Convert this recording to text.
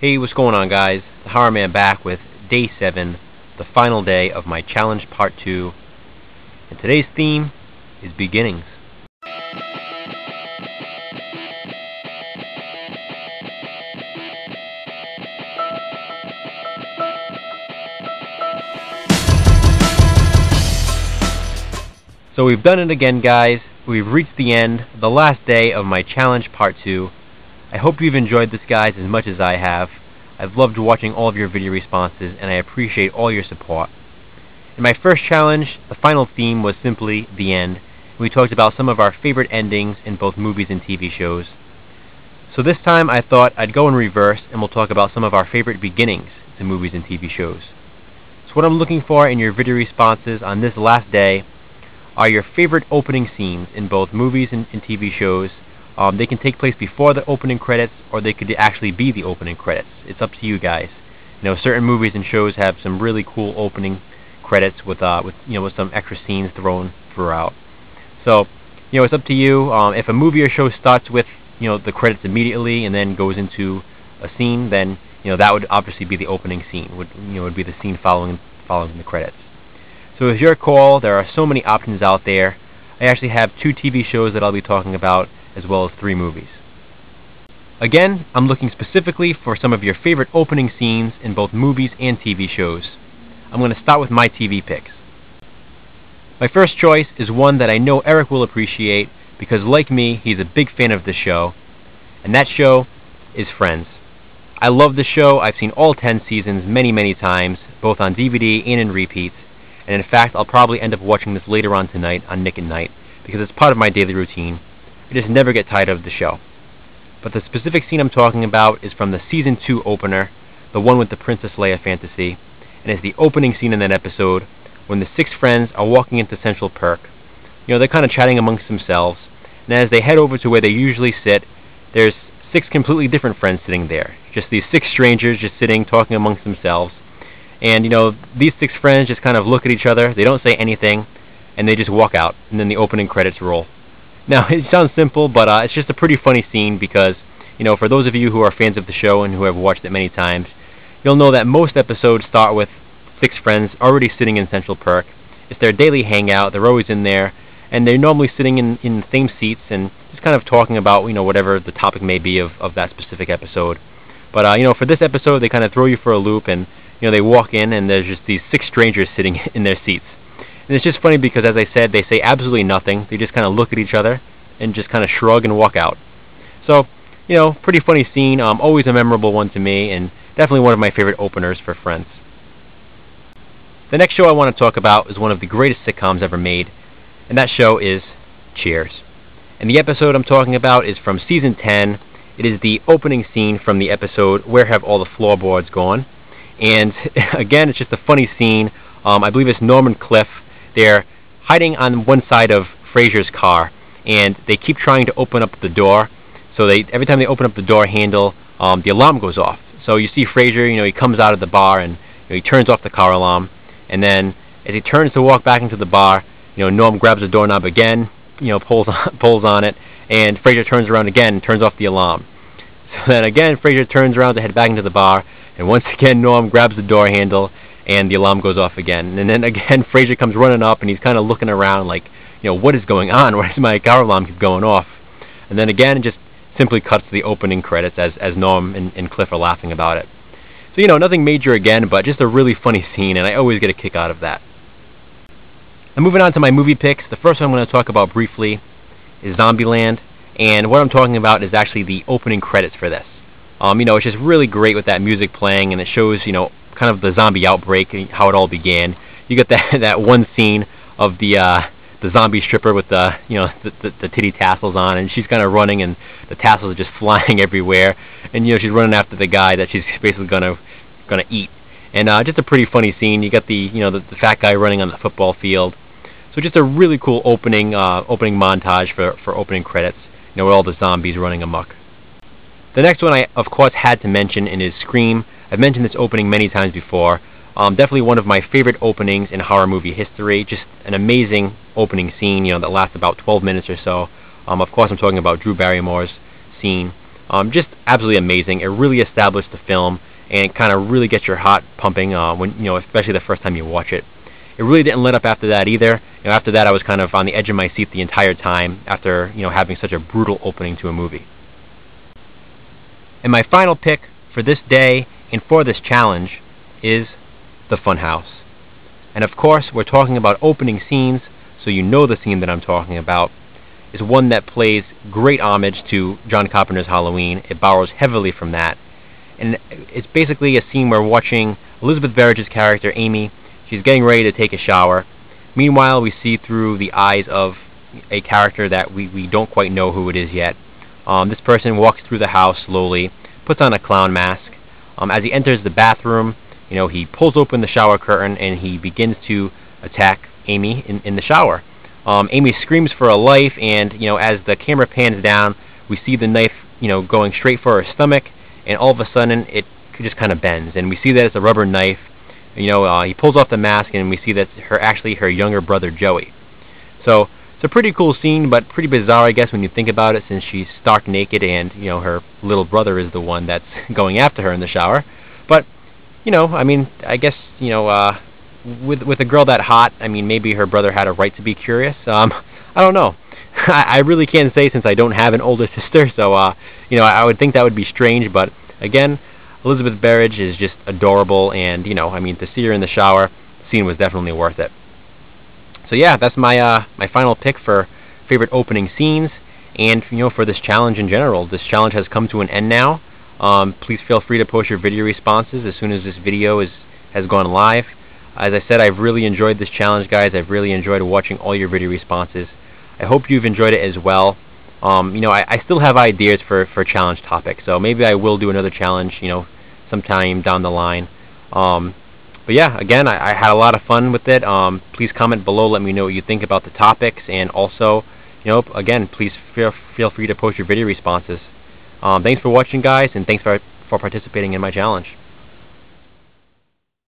Hey, what's going on, guys? The Horror Man back with Day 7, the final day of my challenge part 2. And today's theme is beginnings. So we've done it again, guys. We've reached the end, the last day of my challenge part 2. I hope you've enjoyed this, guys, as much as I have. I've loved watching all of your video responses, and I appreciate all your support. In my first challenge, the final theme was simply the end. We talked about some of our favorite endings in both movies and TV shows. So this time I thought I'd go in reverse, and we'll talk about some of our favorite beginnings to movies and TV shows. So what I'm looking for in your video responses on this last day are your favorite opening scenes in both movies and TV shows. They can take place before the opening credits, or they could actually be the opening credits. It's up to you guys. You know, certain movies and shows have some really cool opening credits with some extra scenes thrown throughout. So, it's up to you. If a movie or show starts with the credits immediately and then goes into a scene, then that would obviously be the opening scene. Would be the scene following the credits. So it's your call. There are so many options out there. I actually have 2 TV shows that I'll be talking about, as well as 3 movies. Again, I'm looking specifically for some of your favorite opening scenes in both movies and TV shows. I'm going to start with my TV picks. My first choice is one that I know Eric will appreciate because, like me, he's a big fan of the show, and that show is Friends. I love the show. I've seen all 10 seasons many times, both on DVD and in repeats, and in fact, I'll probably end up watching this later on tonight on Nick at Night because it's part of my daily routine. I just never get tired of the show. But the specific scene I'm talking about is from the Season 2 opener, the one with the Princess Leia fantasy, and it's the opening scene in that episode when the 6 friends are walking into Central Perk. They're kind of chatting amongst themselves, and as they head over to where they usually sit, there's 6 completely different friends sitting there. Just these 6 strangers just sitting, talking amongst themselves. And, these 6 friends just kind of look at each other, they don't say anything, and they just walk out, and then the opening credits roll. Now, it sounds simple, but it's just a pretty funny scene because, for those of you who are fans of the show and who have watched it many times, you'll know that most episodes start with 6 friends already sitting in Central Perk. It's their daily hangout, they're always in there, and they're normally sitting in the same seats and just kind of talking about, whatever the topic may be of that specific episode. But, for this episode, they kind of throw you for a loop, and, they walk in, and there's just these 6 strangers sitting in their seats. And it's just funny because, as I said, they say absolutely nothing. They just kind of look at each other and just kind of shrug and walk out. So, pretty funny scene. Always a memorable one to me, and definitely one of my favorite openers for Friends. The next show I want to talk about is one of the greatest sitcoms ever made, and that show is Cheers. And the episode I'm talking about is from Season 10. It is the opening scene from the episode Where Have All the Floorboards Gone? And again, it's just a funny scene. I believe it's Norm and Cliff. They're hiding on one side of Frasier's car, and they keep trying to open up the door. So every time they open up the door handle, the alarm goes off. So you see Frasier, he comes out of the bar, and he turns off the car alarm. And then as he turns to walk back into the bar, Norm grabs the doorknob again, pulls on it, and Frasier turns around again and turns off the alarm. So then again, Frasier turns around to head back into the bar, and once again, Norm grabs the door handle, and the alarm goes off again. And then again, Frasier comes running up, and he's kind of looking around like, what is going on? Why does my car alarm keep going off? And then again, it just simply cuts to the opening credits as Norm and Cliff are laughing about it. So, nothing major again, but just a really funny scene, and I always get a kick out of that. Now, moving on to my movie picks, the first one I'm going to talk about briefly is Zombieland, and what I'm talking about is actually the opening credits for this. It's just really great with that music playing, and it shows, kind of the zombie outbreak and how it all began. You get that one scene of the zombie stripper with the titty tassels on, and she's kind of running, and the tassels are just flying everywhere, and she's running after the guy that she's basically gonna eat. And just a pretty funny scene. You got the fat guy running on the football field. So just a really cool opening montage for opening credits. Where all the zombies running amok. The next one I, of course, had to mention is Scream. I've mentioned this opening many times before. Definitely one of my favorite openings in horror movie history. Just an amazing opening scene, that lasts about 12 minutes or so. Of course, I'm talking about Drew Barrymore's scene Just absolutely amazing. It really established the film and kind of really gets your heart pumping when, especially the first time you watch it. It really didn't let up after that either. After that, I was kind of on the edge of my seat the entire time after having such a brutal opening to a movie. And my final pick for this day and for this challenge is The Funhouse. And of course, we're talking about opening scenes, so you know the scene that I'm talking about is one that plays great homage to John Carpenter's Halloween. It borrows heavily from that. And it's basically a scene where watching Elizabeth Berridge's character, Amy. She's getting ready to take a shower. Meanwhile, we see through the eyes of a character that we don't quite know who it is yet. This person walks through the house slowly, puts on a clown mask. As he enters the bathroom, he pulls open the shower curtain and he begins to attack Amy in the shower. Amy screams for her life, and as the camera pans down, we see the knife going straight for her stomach, and all of a sudden it just kind of bends, and we see that it's a rubber knife. He pulls off the mask, and we see that's actually her younger brother Joey. So it's a pretty cool scene, but pretty bizarre, I guess, when you think about it, since she's stark naked and her little brother is the one that's going after her in the shower. But I guess with a girl that hot, maybe her brother had a right to be curious. I don't know. I really can't say, since I don't have an older sister, so I would think that would be strange. But again, Elizabeth Berridge is just adorable, and to see her in the shower, the scene was definitely worth it. So yeah, that's my my final pick for favorite opening scenes, and for this challenge in general. This challenge has come to an end now. Please feel free to post your video responses as soon as this video has gone live. As I said, I've really enjoyed this challenge, guys. I've really enjoyed watching all your video responses. I hope you've enjoyed it as well. I still have ideas for challenge topics, so maybe I will do another challenge, sometime down the line. But yeah, again, I had a lot of fun with it. Please comment below, let me know what you think about the topics, and also, again, please feel free to post your video responses. Thanks for watching, guys, and thanks for participating in my challenge.